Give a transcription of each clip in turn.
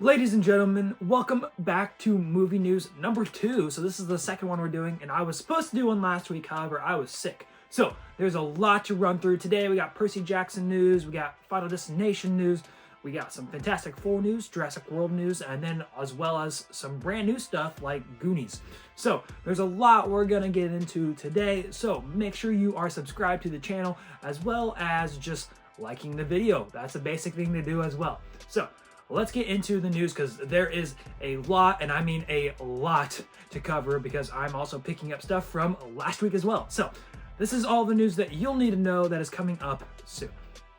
Ladies and gentlemen, welcome back to movie news number 2. So this is the second one we're doing, and I was supposed to do one last week, however, I was sick. So there's a lot to run through today. We got Percy Jackson news, we got Final Destination news, we got some Fantastic Four news, Jurassic World news, and then as well as some brand new stuff like Goonies. So there's a lot we're gonna get into today, so make sure you are subscribed to the channel as well as just liking the video. That's a basic thing to do as well. So let's get into the news because there is a lot, and I mean a lot, to cover because I'm also picking up stuff from last week as well. So this is all the news that you'll need to know that is coming up soon.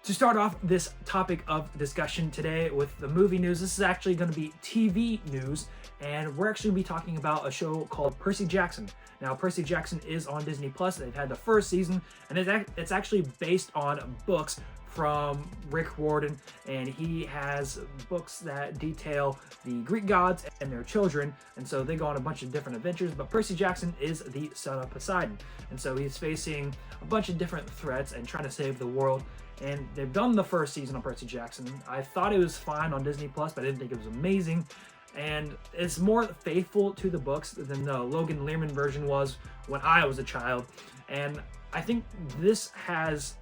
To start off this topic of discussion today with the movie news, this is actually going to be TV news, and we're actually going to be talking about a show called Percy Jackson. Now, Percy Jackson is on Disney Plus. They've had the first season, and it's actually based on books from Rick Riordan, and he has books that detail the Greek gods and their children, and so they go on a bunch of different adventures. But Percy Jackson is the son of Poseidon, and so he's facing a bunch of different threats and trying to save the world. And they've done the first season of Percy Jackson. I thought it was fine on Disney Plus, but I didn't think it was amazing. And it's more faithful to the books than the Logan Lerman version was when I was a child. And I think this has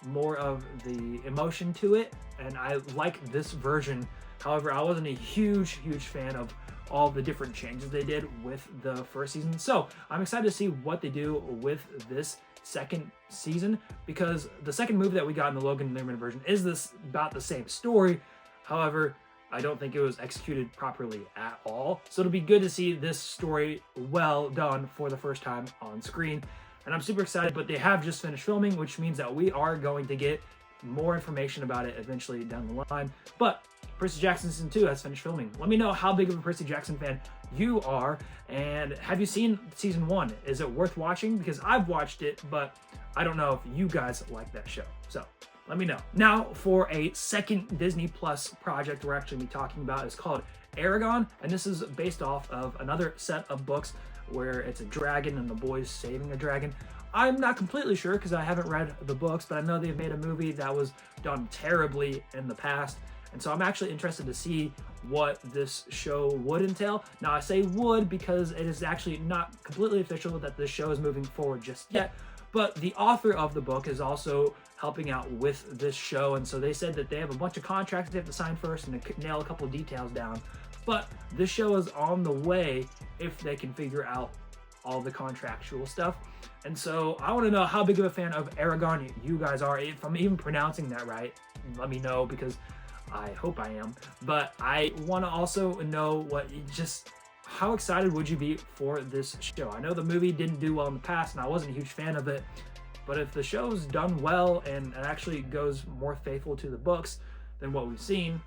more of the emotion to it, and I like this version. However, I wasn't a huge fan of all the different changes they did with the first season. So I'm excited to see what they do with this second season, because the second movie that we got in the Logan Lerman version is about the same story. However, I don't think it was executed properly at all. So it'll be good to see this story well done for the first time on screen. And I'm super excited, but they have just finished filming, which means that we are going to get more information about it eventually down the line. But Percy Jackson Season 2 has finished filming. Let me know how big of a Percy Jackson fan you are, and have you seen Season 1? Is it worth watching? Because I've watched it, but I don't know if you guys like that show. So let me know. Now for a second Disney Plus project we're actually be talking about. It's called ERAGON, and this is based off of another set of books where it's a dragon and the boys saving a dragon. I'm not completely sure because I haven't read the books, but I know they've made a movie that was done terribly in the past. And so I'm actually interested to see what this show would entail. Now I say would because it is actually not completely official that this show is moving forward just yet, but the author of the book is also helping out with this show. And so they said that they have a bunch of contracts they have to sign first and to nail a couple of details down. But this show is on the way if they can figure out all the contractual stuff. And so I want to know how big of a fan of ERAGON you guys are. If I'm even pronouncing that right, let me know because I hope I am. But I want to also know how excited would you be for this show? I know the movie didn't do well in the past and I wasn't a huge fan of it, but if the show's done well and it actually goes more faithful to the books than what we've seen,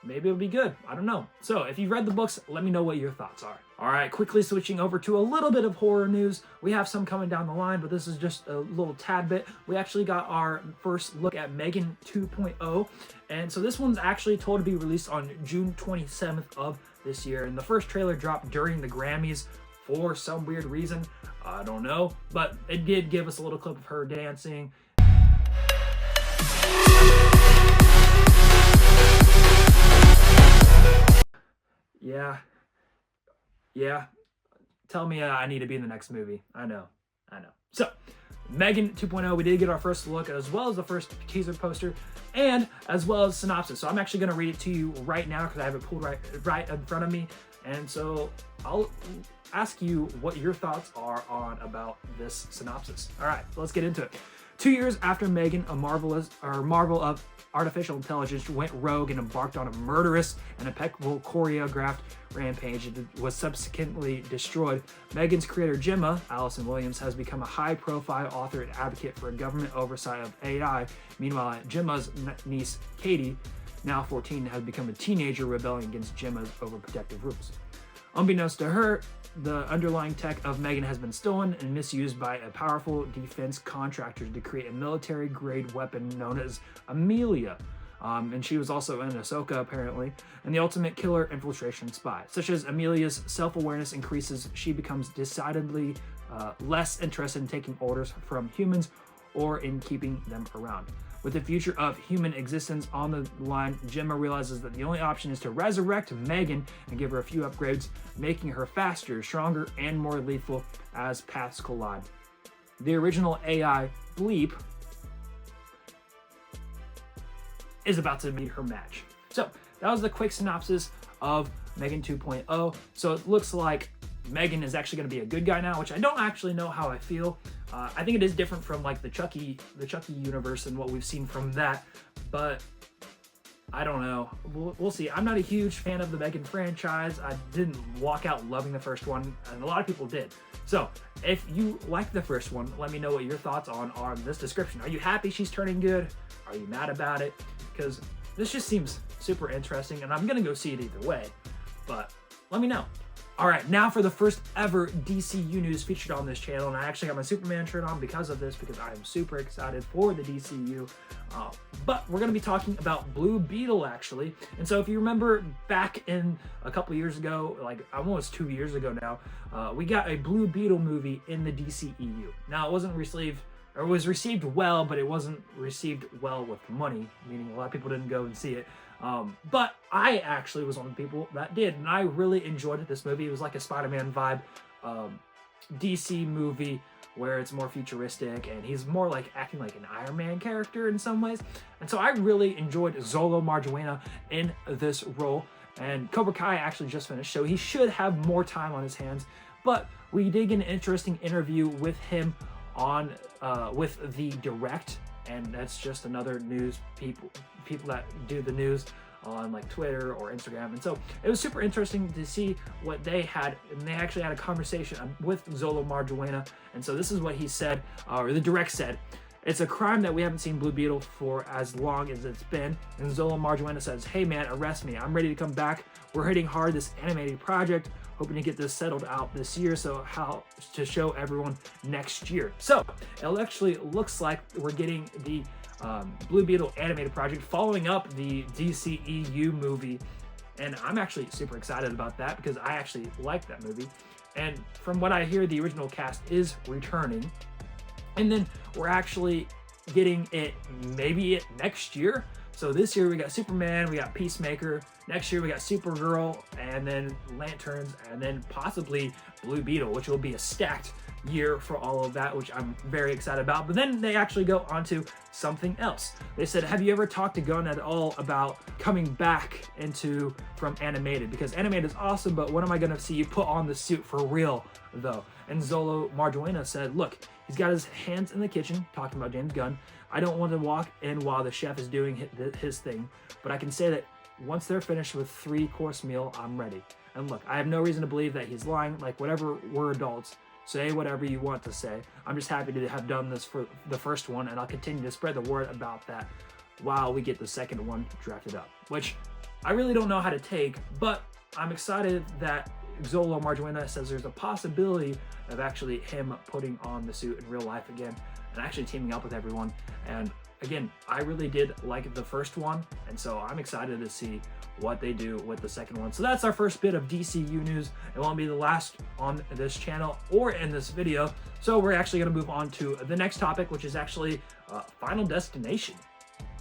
maybe it'll be good. I don't know. So if you've read the books, let me know what your thoughts are. All right, quickly switching over to a little bit of horror news. We have some coming down the line, but this is just a little tad bit. We actually got our first look at Megan 2.0. And so this one's actually told to be released on June 27th of this year. And the first trailer dropped during the Grammys for some weird reason. I don't know, but it did give us a little clip of her dancing. Yeah. Tell me I need to be in the next movie. I know. So, Megan 2.0, we did get our first look as well as the first teaser poster and as well as synopsis. So I'm actually going to read it to you right now because I have it pulled right in front of me. And so I'll ask you what your thoughts are about this synopsis. All right, let's get into it. 2 years after Megan, a marvel of artificial intelligence, went rogue and embarked on a murderous and impeccable choreographed rampage and was subsequently destroyed, Megan's creator Gemma, Allison Williams, has become a high-profile author and advocate for government oversight of AI. Meanwhile, Gemma's niece, Katie, now 14, has become a teenager rebelling against Gemma's overprotective rules. Unbeknownst to her, the underlying tech of Megan has been stolen and misused by a powerful defense contractor to create a military-grade weapon known as Amelia. And she was also in Ahsoka, apparently, and the ultimate killer infiltration spy. Such as Amelia's self-awareness increases, she becomes decidedly less interested in taking orders from humans or in keeping them around. With the future of human existence on the line, Gemma realizes that the only option is to resurrect Megan and give her a few upgrades, making her faster, stronger, and more lethal as paths collide. The original AI, Bleep, is about to meet her match. So that was the quick synopsis of Megan 2.0. So it looks like Megan is actually going to be a good guy now, which I don't actually know how I feel. I think it is different from like the Chucky universe and what we've seen from that, but I don't know. We'll see. I'm not a huge fan of the Megan franchise. I didn't walk out loving the first one, and a lot of people did. So if you like the first one, let me know what your thoughts are on this description. Are you happy she's turning good? Are you mad about it? Because this just seems super interesting, and I'm gonna go see it either way, but let me know. All right, now for the first ever DCU news featured on this channel, and I actually got my Superman shirt on because of this, because I am super excited for the DCU. But we're going to be talking about Blue Beetle, actually. And so if you remember back in a couple years ago, like almost 2 years ago now, we got a Blue Beetle movie in the DCEU. Now, it wasn't received, or it was received well, but it wasn't received well with money, meaning a lot of people didn't go and see it. But I actually was one of the people that did, and I really enjoyed this movie. It was like a Spider-Man vibe DC movie where it's more futuristic, and he's more like acting like an Iron Man character in some ways. And so I really enjoyed Xolo Maridueña in this role. And Cobra Kai actually just finished, so he should have more time on his hands. But we did get an interesting interview with him on with the Direct, and that's just another news people that do the news on like Twitter or Instagram. And so it was super interesting to see what they had, and they actually had a conversation with Xolo Maridueña. And so this is what he said, or the Direct said: "It's a crime that we haven't seen Blue Beetle for as long as it's been." And Xolo Maridueña says, "Hey man, arrest me. I'm ready to come back. We're hitting hard this animated project, hoping to get this settled out this year, so how to show everyone next year." So it actually looks like we're getting the Blue Beetle animated project following up the DCEU movie, and I'm actually super excited about that because I actually like that movie. And from what I hear, the original cast is returning, and then we're actually getting it maybe next year. So this year we got Superman, we got Peacemaker. Next year we got Supergirl, and then Lanterns, and then possibly Blue Beetle, which will be a stacked year for all of that, which I'm very excited about. But then they actually go on to something else. They said, "Have you ever talked to Gunn at all about coming back from animated? Because animated is awesome, but when am I going to see you put on the suit for real, though?" And Xolo Maridueña said, "Look, he's got his hands in the kitchen," talking about James Gunn. "I don't want to walk in while the chef is doing his thing, but I can say that once they're finished with 3-course meal, I'm ready." And look, I have no reason to believe that he's lying. Like, whatever, we're adults. Say whatever you want to say. I'm just happy to have done this for the first one, and I'll continue to spread the word about that while we get the second one drafted up, which I really don't know how to take, but I'm excited that Xolo Maridueña says there's a possibility of actually him putting on the suit in real life again and actually teaming up with everyone. And again, I really did like the first one, and so I'm excited to see what they do with the second one. So that's our first bit of DCU news. It won't be the last on this channel or in this video. So we're actually going to move on to the next topic, which is actually Final Destination.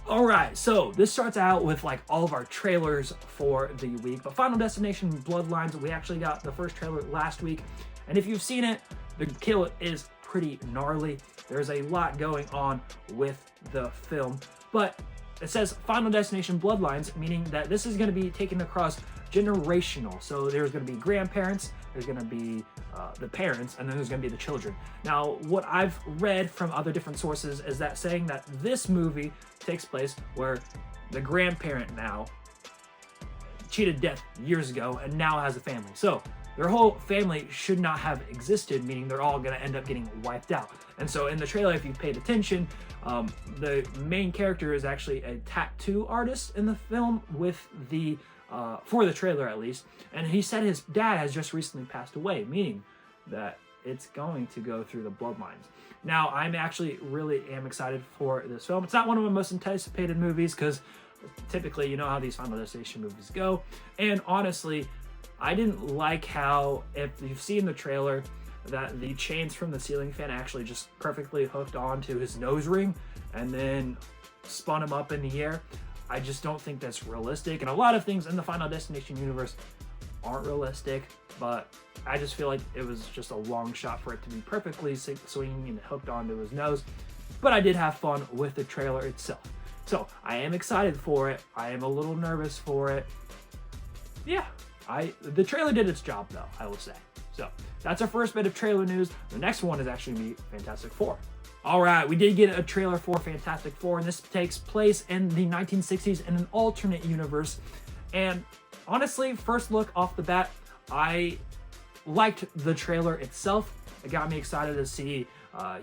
All right, so this starts out with like all of our trailers for the week, but Final Destination Bloodlines, we actually got the first trailer last week, and if you've seen it, the kill is pretty gnarly. There's a lot going on with the film, but it says Final Destination Bloodlines, meaning that this is going to be taken across generational. So there's going to be grandparents, there's going to be the parents, and then there's going to be the children. Now, what I've read from other different sources is that saying that this movie takes place where the grandparent now cheated death years ago and now has a family. So their whole family should not have existed, meaning they're all going to end up getting wiped out. And so in the trailer, if you paid attention, the main character is actually a tattoo artist in the film with the, for the trailer at least. And he said his dad has just recently passed away, meaning that it's going to go through the bloodlines. Now, I'm actually really am excited for this film. It's not one of my most anticipated movies because typically, you know how these Final Destination movies go. And honestly, I didn't like how, if you've seen the trailer, that the chains from the ceiling fan actually just perfectly hooked onto his nose ring, and then spun him up in the air. I just don't think that's realistic. And a lot of things in the Final Destination universe aren't realistic, but I just feel like it was just a long shot for it to be perfectly swinging and hooked onto his nose. But I did have fun with the trailer itself. So I am excited for it. I am a little nervous for it. Yeah, the trailer did its job though, I will say. So that's our first bit of trailer news. The next one is actually going to be Fantastic Four. All right, we did get a trailer for Fantastic Four, and this takes place in the 1960s in an alternate universe. And honestly, first look off the bat, I liked the trailer itself. It got me excited to see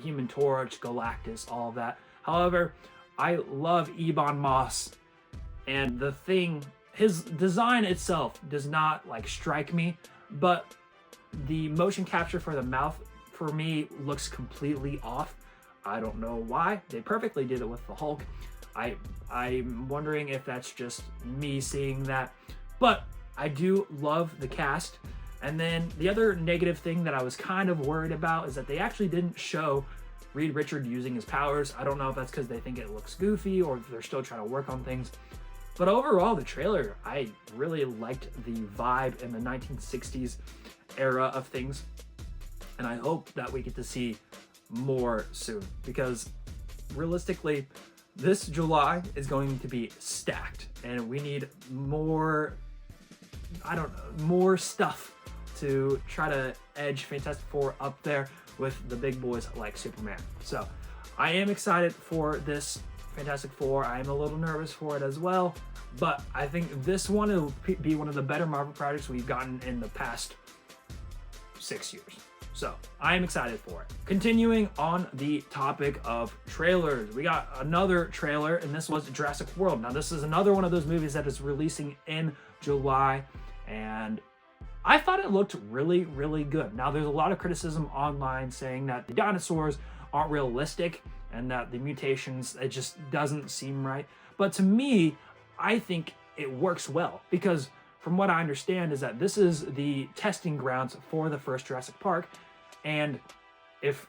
Human Torch, Galactus, all of that. However, I love Ebon Moss, and the thing, his design itself does not like strike me, but the motion capture for the mouth for me looks completely off. I don't know why. They perfectly did it with the Hulk. I'm wondering if that's just me seeing that, but I do love the cast. And then the other negative thing that I was kind of worried about is that they actually didn't show Reed Richards using his powers. I don't know if that's because they think it looks goofy or if they're still trying to work on things. But overall, the trailer, I really liked the vibe in the 1960s era of things. And I hope that we get to see more soon, because realistically, this July is going to be stacked and we need more, I don't know, more stuff to try to edge Fantastic Four up there with the big boys like Superman. So I am excited for this Fantastic Four. I am a little nervous for it as well, but I think this one will be one of the better Marvel projects we've gotten in the past 6 years. So I am excited for it. Continuing on the topic of trailers, we got another trailer, and this was Jurassic World. Now this is another one of those movies that is releasing in July, and I thought it looked really, really good. Now there's a lot of criticism online saying that the dinosaurs aren't realistic and that the mutations, it just doesn't seem right. But to me, I think it works well, because from what I understand is that this is the testing grounds for the first Jurassic Park. And if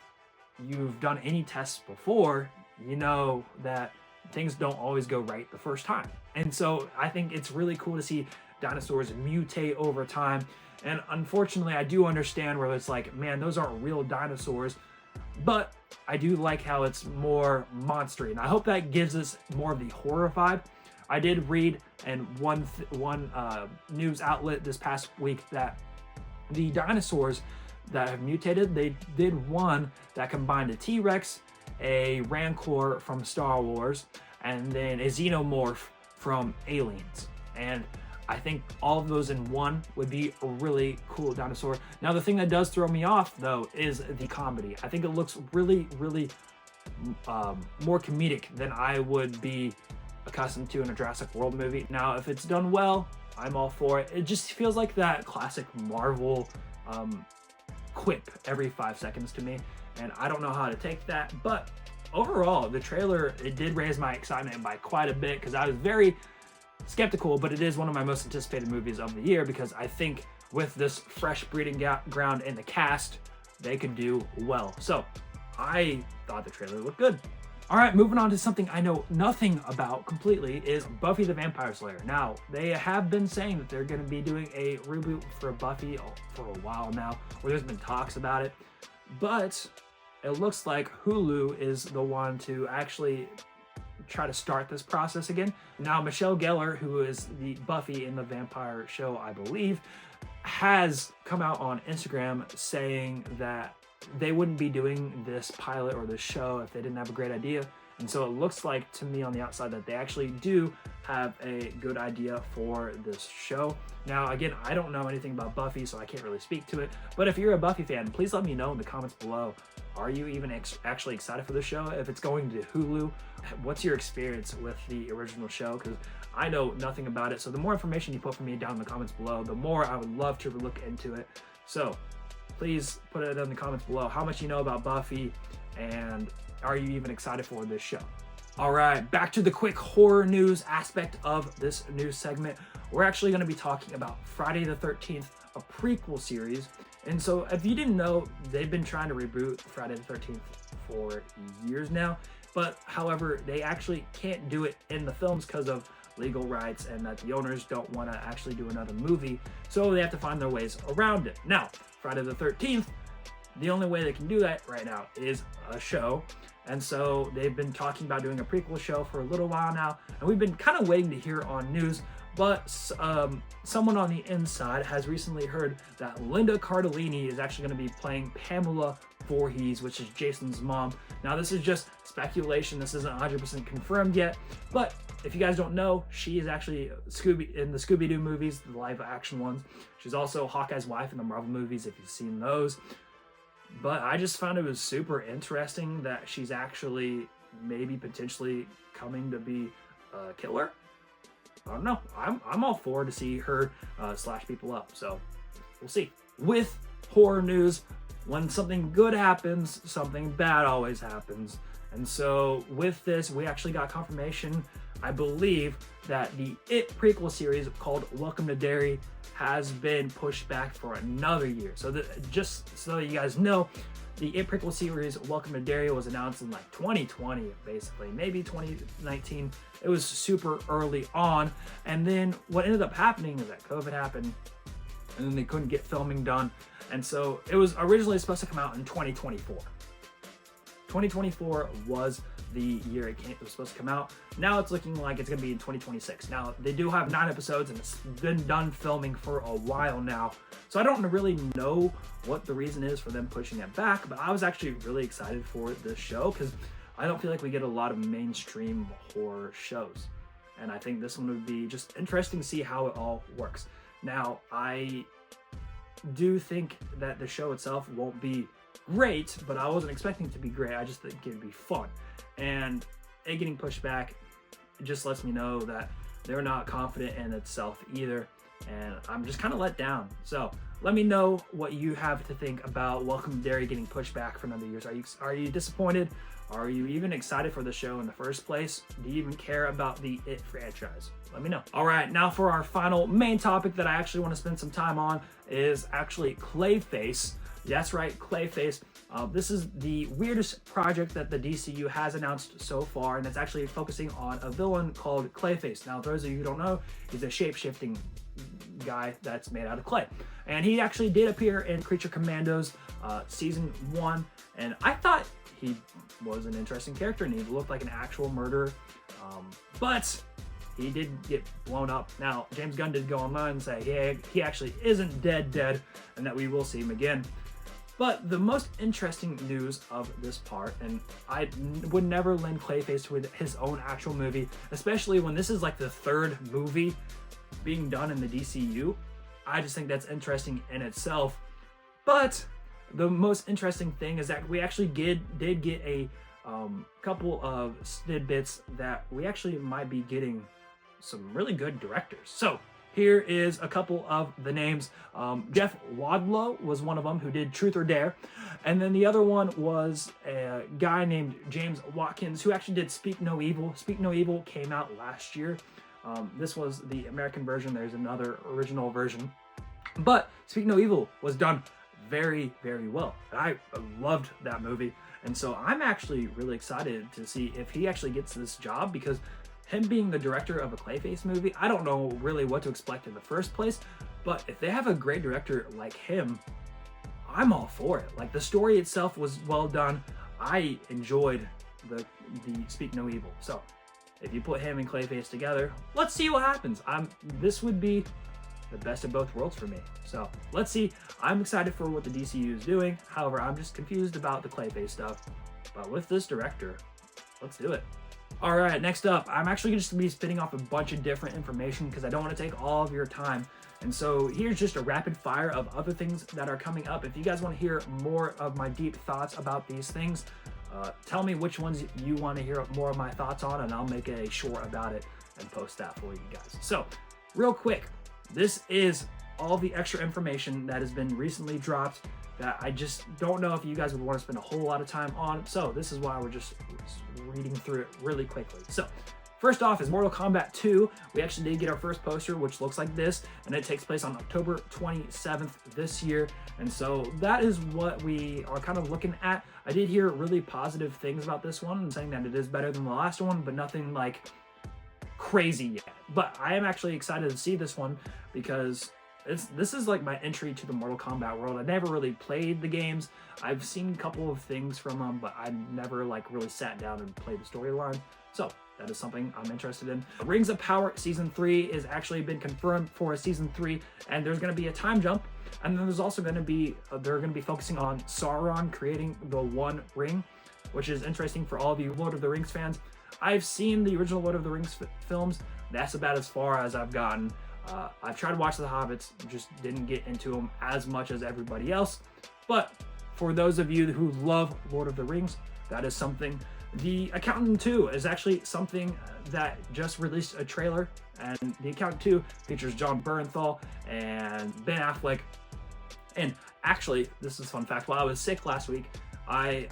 you've done any tests before, you know that things don't always go right the first time. And so I think it's really cool to see dinosaurs mutate over time. And unfortunately, I do understand where it's like, man, those aren't real dinosaurs. But I do like how it's more monstery. And I hope that gives us more of the horror vibe. I did read in one news outlet this past week that the dinosaurs that have mutated, they did one that combined a T-Rex, a Rancor from Star Wars, and then a Xenomorph from Aliens. And I think all of those in one would be a really cool dinosaur. Now, the thing that does throw me off, though, is the comedy. I think it looks really, really more comedic than I would be accustomed to in a Jurassic World movie. Now, if it's done well, I'm all for it. It just feels like that classic Marvel quip every 5 seconds to me, and I don't know how to take that. But overall, the trailer, it did raise my excitement by quite a bit, because I was very skeptical, but it is one of my most anticipated movies of the year, because I think with this fresh breeding ground in the cast, they could do well. So I thought the trailer looked good. All right, moving on to something I know nothing about completely is Buffy the Vampire Slayer. Now, they have been saying that they're going to be doing a reboot for Buffy for a while now, or there's been talks about it, but it looks like Hulu is the one to actually try to start this process again. Now, Michelle Gellar, who is the Buffy in the Vampire show, I believe, has come out on Instagram saying that they wouldn't be doing this pilot or this show if they didn't have a great idea. And so it looks like to me on the outside that they actually do have a good idea for this show. Now, again, I don't know anything about Buffy, so I can't really speak to it. But if you're a Buffy fan, please let me know in the comments below. Are you even actually excited for the show? If it's going to Hulu, what's your experience with the original show? Because I know nothing about it. So the more information you put for me down in the comments below, the more I would love to look into it. So please put it in the comments below how much you know about Buffy, and are you even excited for this show? All right, back to the quick horror news aspect of this news segment. We're actually going to be talking about Friday the 13th, a prequel series. And so if you didn't know, they've been trying to reboot Friday the 13th for years now. but however, they actually can't do it in the films because of legal rights and that the owners don't want to actually do another movie, so they have to find their ways around it. Now, Friday the 13th, the only way they can do that right now is a show, and so they've been talking about doing a prequel show for a little while now, and we've been kind of waiting to hear on news, but someone on the inside has recently heard that Linda Cardellini is actually going to be playing Pamela Voorhees, which is Jason's mom. Now, this is just speculation. This isn't 100% confirmed yet, but if you guys don't know, she is actually in the Scooby-Doo movies, the live-action ones. She's also Hawkeye's wife in the Marvel movies, if you've seen those. But I just found it was super interesting that she's actually maybe potentially coming to be a killer. I don't know. I'm all for to see her slash people up, so we'll see. With horror news, when something good happens, something bad always happens. And so with this, we actually got confirmation, I believe, that the It prequel series called Welcome to Derry has been pushed back for another year. So just so you guys know, the It prequel series Welcome to Derry was announced in like 2020, basically, maybe 2019. It was super early on. And then what ended up happening is that COVID happened, and then they couldn't get filming done. And so it was originally supposed to come out in 2024. 2024 was the year it was supposed to come out. Now it's looking like it's going to be in 2026. Now, they do have 9 episodes, and it's been done filming for a while now. So I don't really know what the reason is for them pushing it back, but I was actually really excited for this show because I don't feel like we get a lot of mainstream horror shows. And I think this one would be just interesting to see how it all works. Now, I do think that the show itself won't be great, but I wasn't expecting it to be great. I just think it'd be fun. And it getting pushed back, it just lets me know that they're not confident in itself either. And I'm just kind of let down. So let me know what you have to think about Welcome to Derry getting pushed back for another year. Are you disappointed? Are you even excited for the show in the first place? Do you even care about the It franchise? Let me know. All right, now for our final main topic that I actually want to spend some time on is actually CLAYFACE. That's right, CLAYFACE. This is the weirdest project that the DCU has announced so far, and it's actually focusing on a villain called CLAYFACE. Now, those of you who don't know, he's a shape-shifting guy that's made out of clay. And he actually did appear in Creature Commandos Season 1, and I thought he was an interesting character, and he looked like an actual murderer, but he did get blown up. Now, James Gunn did go online and say, yeah, he actually isn't dead, and that we will see him again. But the most interesting news of this part, and I would never lend CLAYFACE to his own actual movie, especially when this is like the 3rd movie being done in the DCU. I just think that's interesting in itself. But the most interesting thing is that we actually did get a couple of tidbits that we actually might be getting some really good directors. So here is a couple of the names. Jeff Wadlow was one of them, who did Truth or Dare. And then the other one was a guy named James Watkins, who actually did Speak No Evil. Speak No Evil came out last year. This was the American version. There's another original version. But Speak No Evil was done very, very well. I loved that movie. And so I'm actually really excited to see if he actually gets this job, because him being the director of a CLAYFACE movie, I don't know really what to expect in the first place, but if they have a great director like him, I'm all for it. Like, the story itself was well done. I enjoyed the Speak No Evil. So if you put him and CLAYFACE together, let's see what happens. This would be the best of both worlds for me. So let's see. I'm excited for what the DCU is doing. However, I'm just confused about the CLAYFACE stuff. But with this director, let's do it. All right, next up, I'm actually just gonna be spitting off a bunch of different information because I don't want to take all of your time. And so here's just a rapid fire of other things that are coming up. If you guys want to hear more of my deep thoughts about these things, tell me which ones you want to hear more of my thoughts on, and I'll make a short about it and post that for you guys. So real quick, this is all the extra information that has been recently dropped that I just don't know if you guys would want to spend a whole lot of time on. So this is why we're just reading through it really quickly. So First off is Mortal Kombat 2. We actually did get our first poster, which looks like this, and it takes place on October 27th this year. And so that is what we are kind of looking at. I did hear really positive things about this one and saying that it is better than the last one, but nothing like crazy yet. But I am actually excited to see this one because this is like my entry to the Mortal Kombat world. I never really played the games. I've seen a couple of things from them, but I never like really sat down and played the storyline. So that is something I'm interested in. Rings of Power Season 3 is actually been confirmed for a Season 3, and there's going to be a time jump. And then there's also going to be, they're going to be focusing on Sauron creating the One Ring, which is interesting for all of you Lord of the Rings fans. I've seen the original Lord of the Rings films. That's about as far as I've gotten. I've tried to watch The Hobbits, just didn't get into them as much as everybody else. But for those of you who love Lord of the Rings, that is something. The Accountant 2 is actually something that just released a trailer, and The Accountant 2 features John Bernthal and Ben Affleck. And actually, this is a fun fact, while I was sick last week, I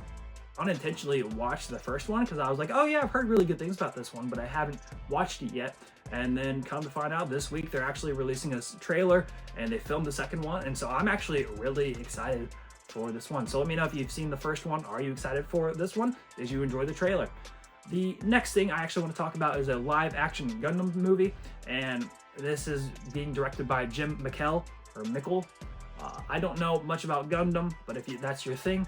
unintentionally watched the first one because I was like, oh yeah, I've heard really good things about this one, but I haven't watched it yet. And then come to find out this week they're actually releasing a trailer and they filmed the second one, and so I'm actually really excited for this one. So let me know if you've seen the first one. Are you excited for this one? Did you enjoy the trailer? The next thing I actually want to talk about is a live action Gundam movie, and this is being directed by Jim Mickle. I don't know much about Gundam, but if that's your thing,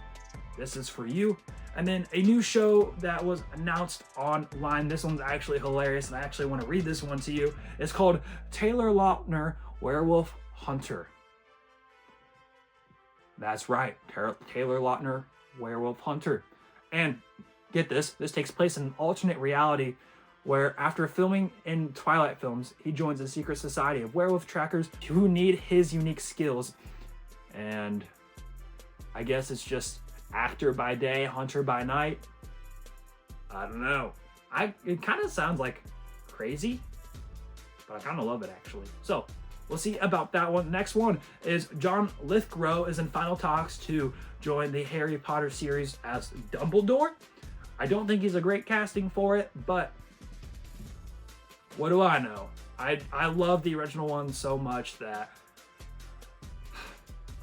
this is for you. And then a new show that was announced online. This one's actually hilarious, and I actually want to read this one to you. It's called Taylor Lautner, Werewolf Hunter. That's right, Taylor Lautner, Werewolf Hunter. And get this takes place in an alternate reality where after filming in Twilight films, he joins a secret society of werewolf trackers who need his unique skills. And I guess it's just actor by day, hunter by night. I don't know. It kind of sounds like crazy, but I kind of love it actually. So we'll see about that one. The next one is John Lithgow is in final talks to join the Harry Potter series as Dumbledore. I don't think he's a great casting for it, but what do I know? I love the original one so much that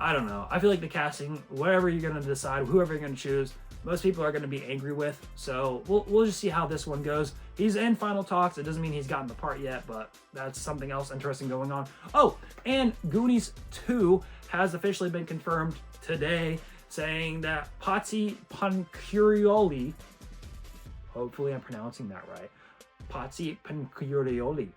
I don't know. I feel like the casting, whatever you're going to decide, whoever you're going to choose, most people are going to be angry with. So we'll just see how this one goes. He's in final talks. It doesn't mean he's gotten the part yet, but that's something else interesting going on. Oh, and Goonies 2 has officially been confirmed today, saying that Patsy Pancurioli, hopefully I'm pronouncing that right, Patsy Pancurioli,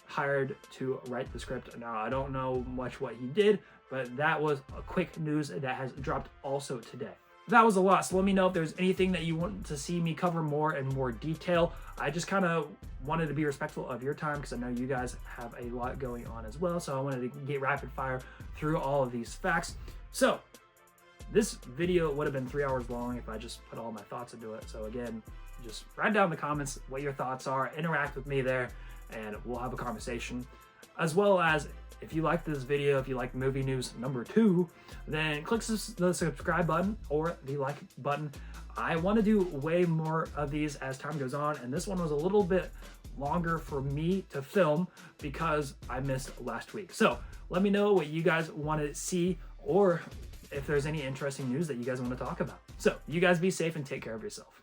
hired to write the script. Now, I don't know much what he did, but that was a quick news that has dropped also today. That was a lot, so let me know if there's anything that you want to see me cover more in more detail. I just kind of wanted to be respectful of your time because I know you guys have a lot going on as well, so I wanted to get rapid fire through all of these facts. So this video would have been 3 hours long if I just put all my thoughts into it. So again, just write down in the comments what your thoughts are, interact with me there, and we'll have a conversation. As well as, if you like this video, if you like movie news number 2, then click the subscribe button or the like button. I want to do way more of these as time goes on, and this one was a little bit longer for me to film because I missed last week. So let me know what you guys want to see, or if there's any interesting news that you guys want to talk about. So you guys be safe and take care of yourself.